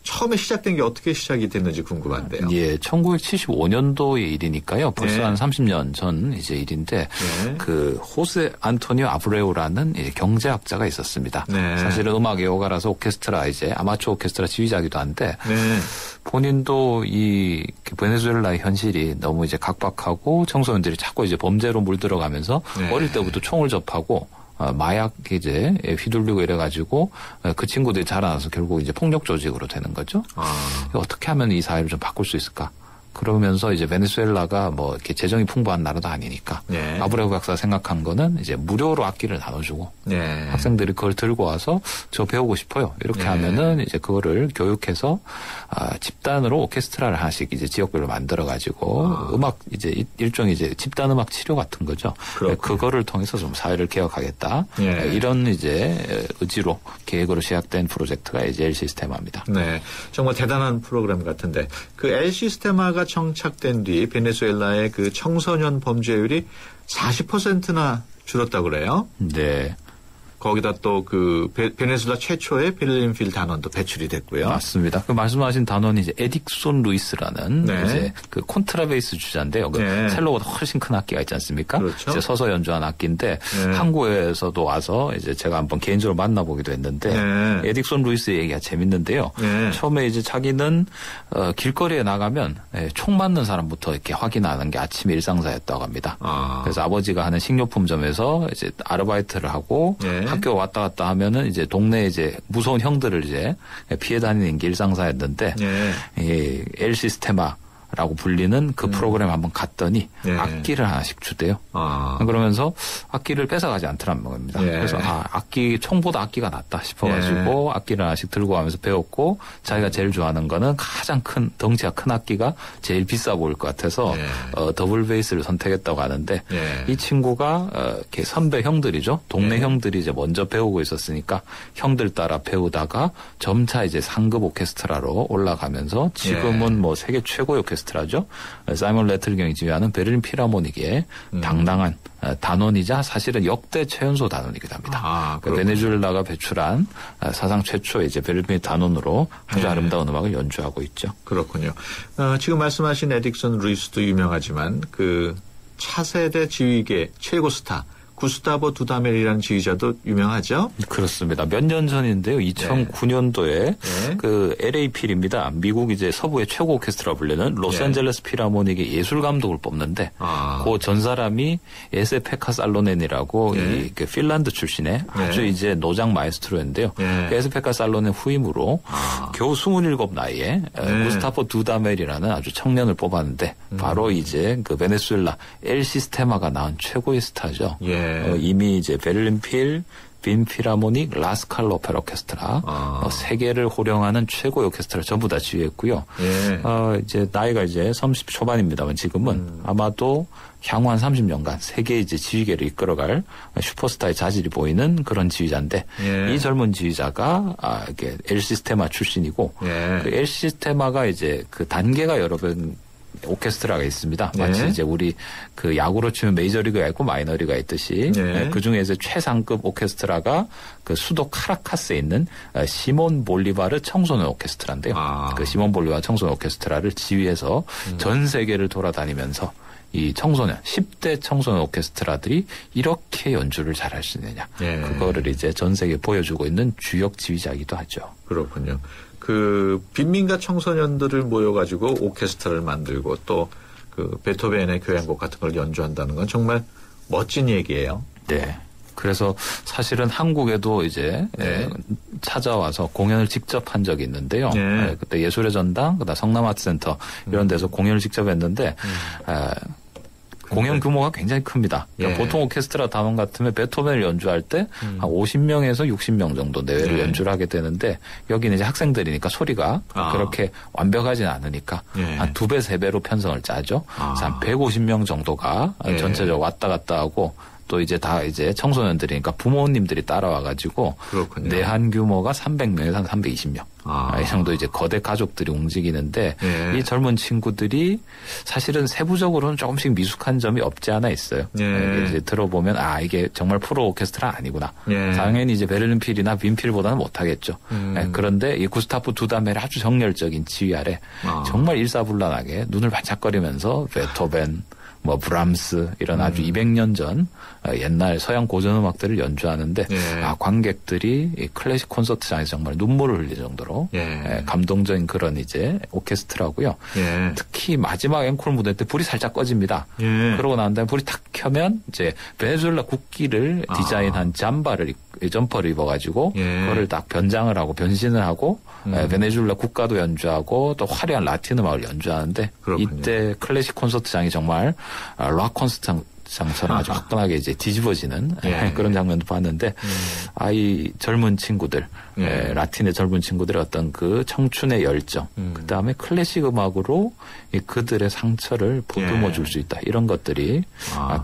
처음에 시작된 게 어떻게 시작이 됐는지 궁금한데요. 예, 1975년도의 일이니까요. 벌써 네. 한 30년 전 이제 일인데, 네. 호세 안토니오 아브레우라는 경제학자가 있었습니다. 네. 사실은 음악 애호가라서 오케스트라 아마추어 오케스트라 지휘자기도 한데, 네. 본인도 이 베네수엘라의 현실이 너무 이제 각박하고 청소년들이 자꾸 이제 범죄로 물들어가면서 네. 어릴 때부터 총을 접하고 마약 이제 휘둘리고 이래가지고 그 친구들이 자라나서 결국 이제 폭력 조직으로 되는 거죠. 어떻게 하면 이 사회를 좀 바꿀 수 있을까? 그러면서 이제 베네수엘라가 뭐 이렇게 재정이 풍부한 나라도 아니니까 네. 아브레우 박사가 생각한 거는 이제 무료로 악기를 나눠주고 네. 학생들이 그걸 들고 와서 저 배우고 싶어요. 이렇게 네. 하면은 이제 그거를 교육해서 집단으로 오케스트라를 하나씩 이제 지역별로 만들어 가지고 음악 이제 일종의 이제 집단 음악 치료 같은 거죠. 그렇군요. 그거를 통해서 좀 사회를 개혁하겠다. 네. 이런 이제 의지로 계획으로 시작된 프로젝트가 이제 엘 시스테마입니다. 네, 정말 대단한 프로그램 같은데 엘 시스테마가 정착된 뒤 베네수엘라의 그 청소년 범죄율이 40%나 줄었다고 그래요. 네. 거기다 또 베네수엘라 최초의 베를린필 단원도 배출이 됐고요. 맞습니다. 그 말씀하신 단원이 이제 에딕손 루이스라는 네. 이제 그 콘트라베이스 주자인데요. 네. 첼로보다 훨씬 큰 악기가 있지 않습니까? 그렇죠. 이제 서서 연주한 악기인데 네. 한국에서도 와서 이제 제가 한번 개인적으로 만나보기도 했는데 네. 에딕손 루이스 얘기가 재밌는데요. 네. 처음에 이제 자기는 길거리에 나가면 총 맞는 사람부터 이렇게 확인하는 게 아침에 일상사였다고 합니다. 그래서 아버지가 하는 식료품점에서 이제 아르바이트를 하고 네. 학교 왔다 갔다 하면은 이제 동네에 이제 무서운 형들을 이제 피해 다니는 게 일상사였는데 네. 이 엘 시스테마라고 불리는 그 프로그램 한번 갔더니 네. 악기를 하나씩 주대요. 그러면서 악기를 뺏어가지 않더란 겁니다. 네. 그래서 총보다 악기가 낫다 싶어가지고 악기를 하나씩 들고 가면서 배웠고 자기가 제일 좋아하는 거는 가장 큰 덩치가 큰 악기가 제일 비싸 보일 것 같아서 더블 베이스를 선택했다고 하는데 이 친구가 이렇게 선배 형들이죠. 동네 형들이 이제 먼저 배우고 있었으니까 형들 따라 배우다가 점차 이제 상급 오케스트라로 올라가면서 지금은 뭐 세계 최고의 오케스트라죠. 사이먼 레틀경이 지휘하는 베를린 필하모닉의 당당한 단원이자 사실은 역대 최연소 단원이기도 합니다. 베네수엘라가 배출한 사상 최초의 이제 베를린 단원으로 아주 아름다운 음악을 연주하고 있죠. 그렇군요. 지금 말씀하신 에딕손 루이스도 유명하지만 그 차세대 지휘계 최고 스타 구스타보 두다멜이라는 지휘자도 유명하죠? 그렇습니다. 몇 년 전인데요. 2009년도에 그 LA 필입니다. 미국 이제 서부의 최고 오케스트라 불리는 로스앤젤레스 필하모닉의 예술 감독을 뽑는데 그 전 사람이 에세 페카 살로넨이라고 이 그 핀란드 출신의 아주 이제 노장 마에스트로인데요. 그 에세 페카 살로넨 후임으로 겨우 27 나이에 구스타보 두다멜이라는 아주 청년을 뽑았는데 바로 이제 그 베네수엘라 엘 시스테마가 낳은 최고의 스타죠. 이미 이제 베를린 필, 빈 필하모닉, 라스칼 오페라 오케스트라 세계를 호령하는 최고의 오케스트라 전부 다 지휘했고요. 이제 나이가 이제 30 초반입니다만 지금은 아마도 향후 한 30년간 세계 이제 지휘계를 이끌어갈 슈퍼스타의 자질이 보이는 그런 지휘자인데 이 젊은 지휘자가 이게 엘 시스테마 출신이고 그 엘 시스테마가 이제 그 단계가 여러 번 오케스트라가 있습니다. 마치 이제 우리 그 야구로 치면 메이저리그가 있고 마이너리그가 있듯이 그 중에 이제 최상급 오케스트라가 그 수도 카라카스에 있는 시몬 볼리바르 청소년 오케스트라인데요. 그 시몬 볼리바르 청소년 오케스트라를 지휘해서 전 세계를 돌아다니면서 이 청소년 10대 청소년 오케스트라들이 이렇게 연주를 잘할 수 있느냐 그거를 이제 전 세계에 보여주고 있는 주역 지휘자이기도 하죠. 그렇군요. 그 빈민가 청소년들을 모여가지고 오케스트라를 만들고 또 그 베토벤의 교향곡 같은 걸 연주한다는 건 정말 멋진 얘기예요. 네. 그래서 사실은 한국에도 이제 찾아와서 공연을 직접 한 적이 있는데요. 그때 예술의 전당, 그다음 성남아트센터 이런 데서 공연을 직접 했는데 공연 규모가 굉장히 큽니다. 그러니까 보통 오케스트라 단원 같으면 베토벤을 연주할 때 한 50명에서 60명 정도 내외로 연주를 하게 되는데 여기는 이제 학생들이니까 소리가 그렇게 완벽하진 않으니까 한 2배, 3배로 편성을 짜죠. 그래서 한 150명 정도가 전체적으로 왔다 갔다 하고 또 이제 다 이제 청소년들이니까 부모님들이 따라와가지고 내한 규모가 300명에서 한 320명. 이 정도 이제 거대 가족들이 움직이는데 이 젊은 친구들이 사실은 세부적으로는 조금씩 미숙한 점이 없지 않아 있어요. 이제 들어보면 이게 정말 프로 오케스트라 아니구나. 당연히 이제 베를린 필이나 빈필보다는 못하겠죠. 그런데 이 구스타프 두다멜의 아주 정열적인 지휘 아래 정말 일사불란하게 눈을 반짝거리면서 베토벤 브람스 이런 아주 200년 전 옛날 서양 고전 음악들을 연주하는데 관객들이 이 클래식 콘서트장에서 정말 눈물을 흘릴 정도로 감동적인 그런 이제 오케스트라고요. 특히 마지막 앵콜 무대 때 불이 살짝 꺼집니다. 그러고 난 다음에 불이 탁 켜면 이제 베네수엘라 국기를 디자인한 점퍼를 입어가지고 그거를 딱 변장을 하고 변신을 하고 베네수엘라 국가도 연주하고 또 화려한 라틴 음악을 연주하는데 이때 클래식 콘서트장이 정말 락 콘서트장처럼 아주 화끈하게 이제 뒤집어지는 그런 장면도 봤는데 이 젊은 친구들 라틴의 젊은 친구들의 어떤 그 청춘의 열정 그다음에 클래식 음악으로 그들의 상처를 보듬어 줄 수 있다 이런 것들이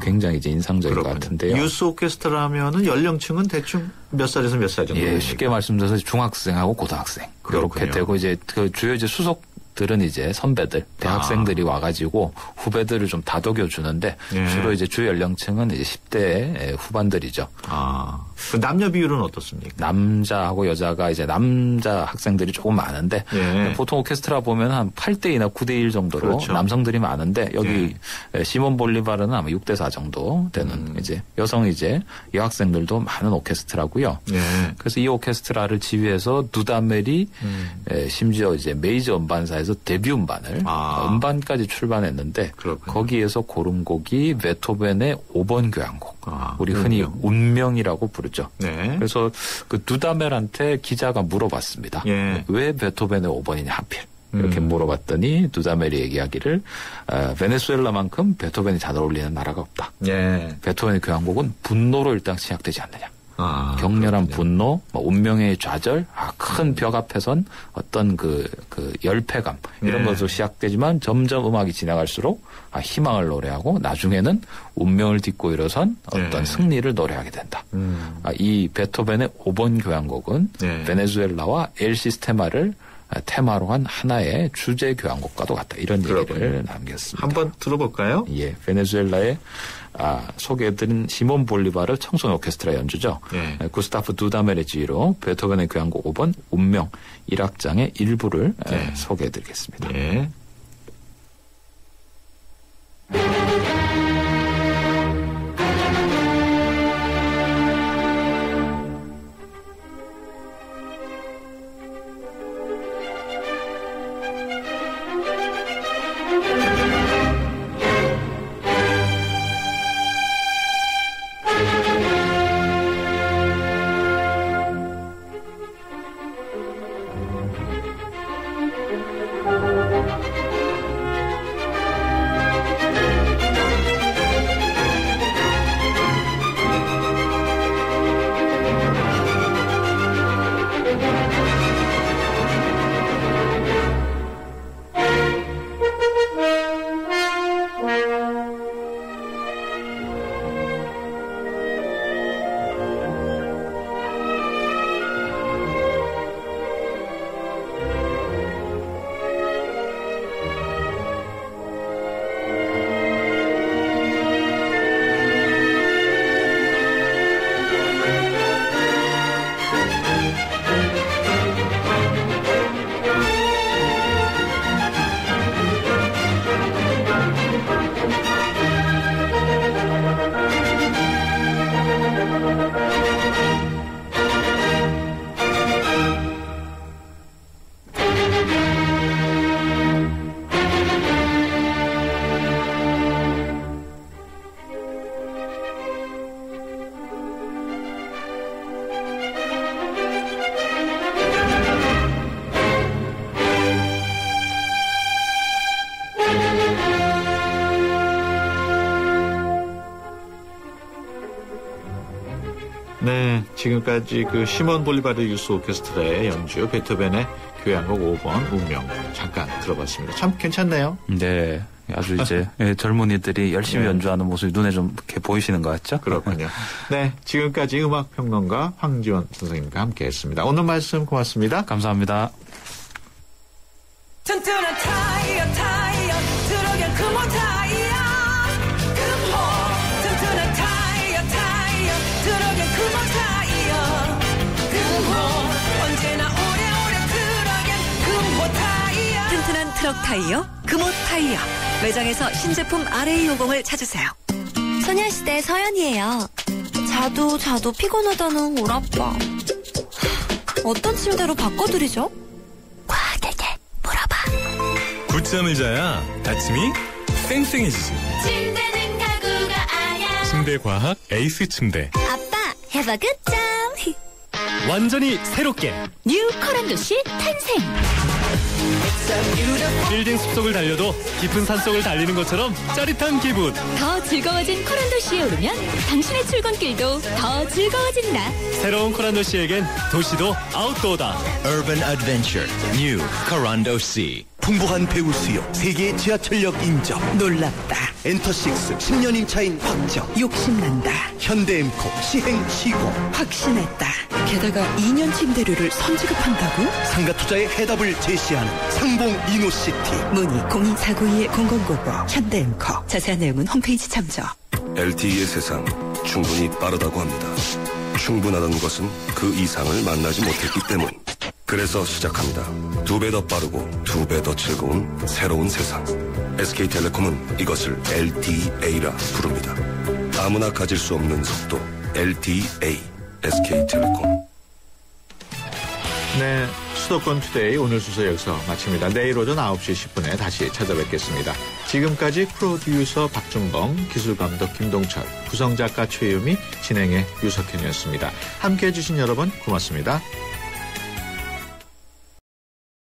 굉장히 이제 인상적인 것 같은데요. 유스 오케스트라면은 연령층은 대충 몇 살에서 몇 살 정도? 쉽게 말씀드려서 중학생하고 고등학생 그렇게 되고 이제 그 주요 이제 수석들은 이제 선배들, 대학생들이 와가지고 후배들을 좀 다독여 주는데 주로 이제 주 연령층은 이제 10대 후반들이죠. 그 남녀 비율은 어떻습니까? 남자하고 여자가 이제 남자 학생들이 조금 많은데 보통 오케스트라 보면 한 8대2나 9대1 정도로 남성들이 많은데 여기 시몬 볼리바르는 아마 6대4 정도 되는 이제 여성 이제 여학생들도 많은 오케스트라고요. 그래서 이 오케스트라를 지휘해서 두다멜이 심지어 이제 메이저 음반사에서 데뷔 음반을 음반까지 출반했는데 거기에서 고른 곡이 베토벤의 5번 교향곡. 우리 흔히 운명이라고 부르죠. 그래서 그 두다멜한테 기자가 물어봤습니다. 왜 베토벤의 5번이냐 하필. 이렇게 물어봤더니 두다멜이 얘기하기를 베네수엘라만큼 베토벤이 잘 어울리는 나라가 없다. 베토벤의 교향곡은 분노로 일단 시작되지 않느냐. 격렬한 분노, 운명의 좌절, 큰 벽 앞에선 어떤 그 열패감 이런 것으로 시작되지만 점점 음악이 지나갈수록 희망을 노래하고 나중에는 운명을 딛고 일어선 어떤 승리를 노래하게 된다. 이 베토벤의 5번 교향곡은 베네수엘라와 엘 시스테마를 테마로 한 하나의 주제 교향곡과도 같다. 이런 얘기를 남겼습니다. 한번 들어볼까요? 베네수엘라의 소개해드린 시몬 볼리바르 청소년 오케스트라 연주죠. 구스타프 두다멜의 지휘로 베토벤의 교향곡 5번 운명 1악장의 일부를 소개해드리겠습니다. 지금까지 그 시몬 볼리바르 유스 오케스트라의 연주 베토벤의 교향곡 5번 운명 잠깐 들어봤습니다. 참 괜찮네요. 네. 아주 이제 젊은이들이 열심히 연주하는 모습이 눈에 좀 이렇게 보이시는 것 같죠? 그렇군요. 네. 지금까지 음악평론가 황지원 선생님과 함께 했습니다. 오늘 말씀 고맙습니다. 감사합니다. 튼튼한 타이어 들어간 금호 타이어 금호 튼튼한 타이어 들어간 금호 타이어 금호 언제나 오래오래 들어간 금호 타이어 튼튼한 트럭 타이어 금호 타이어 매장에서 신제품 RA50을 찾으세요. 소녀시대 서연이에요. 자도 피곤하다는 우리 아빠. 어떤 침대로 바꿔드리죠? 과하게 물어봐. 굿잠을 자야 아침이 쌩쌩해지지. 침대는 가구가 아냐. 침대 과학 에이스 침대. 아빠, 해봐 굿잠. 완전히 새롭게 뉴 커란도시 탄생. 빌딩 숲속을 달려도 깊은 산속을 달리는 것처럼 짜릿한 기분. 더 즐거워진 커란도시에 오르면 당신의 출근길도 더 즐거워진다. 새로운 코란도시에겐 도시도 아웃도어다. Urban Adventure New Corando Sea. 풍부한 배우 수요, 세계 지하철역 인접. 놀랍다. 엔터식스 10년 임차인 확정. 욕심난다. 현대엠코 시행 시공. 확신했다. 게다가 2년 침대료를 선지급한다고? 상가투자의 해답을 제시하는 상봉 이노시티. 문의 02-492-0099 현대엠코. 자세한 내용은 홈페이지 참조. LTE의 세상 충분히 빠르다고 합니다. 충분하다는 것은 그 이상을 만나지 못했기 때문. 그래서 시작합니다. 2배 더 빠르고 2배 더 즐거운 새로운 세상. SK텔레콤은 이것을 LTA라 부릅니다. 아무나 가질 수 없는 속도 LTA. SK텔레콤. 네, 수도권 투데이 오늘 순서 여기서 마칩니다. 내일 오전 9시 10분에 다시 찾아뵙겠습니다. 지금까지 프로듀서 박준범, 기술감독 김동철, 구성작가 최유미, 진행의 유석현이었습니다. 함께해 주신 여러분 고맙습니다.